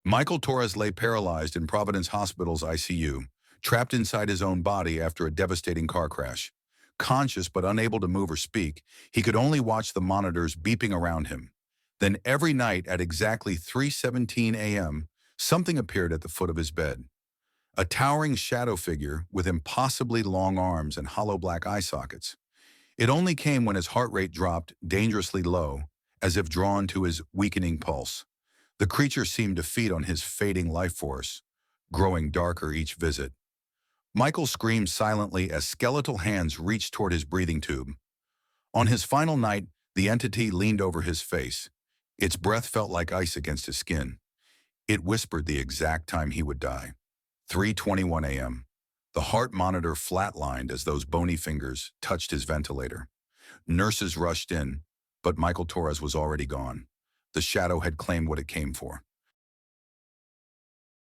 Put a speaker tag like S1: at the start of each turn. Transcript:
S1: Michael Torres lay paralyzed in Providence Hospital's ICU, trapped inside his own body after a devastating car crash. Conscious but unable to move or speak, he could only watch the monitors beeping around him. Then every night at exactly 3:17 a.m., something appeared at the foot of his bed. A towering shadow figure with impossibly long arms and hollow black eye sockets. It only came when his heart rate dropped dangerously low, as if drawn to his weakening pulse. The creature seemed to feed on his fading life force, growing darker each visit. Michael screamed silently as skeletal hands reached toward his breathing tube. On his final night, the entity leaned over his face. Its breath felt like ice against his skin. It whispered the exact time he would die. 3:21 a.m. The heart monitor flatlined as those bony fingers touched his ventilator. Nurses rushed in, but Michael Torres was already gone. The shadow had claimed what it came for.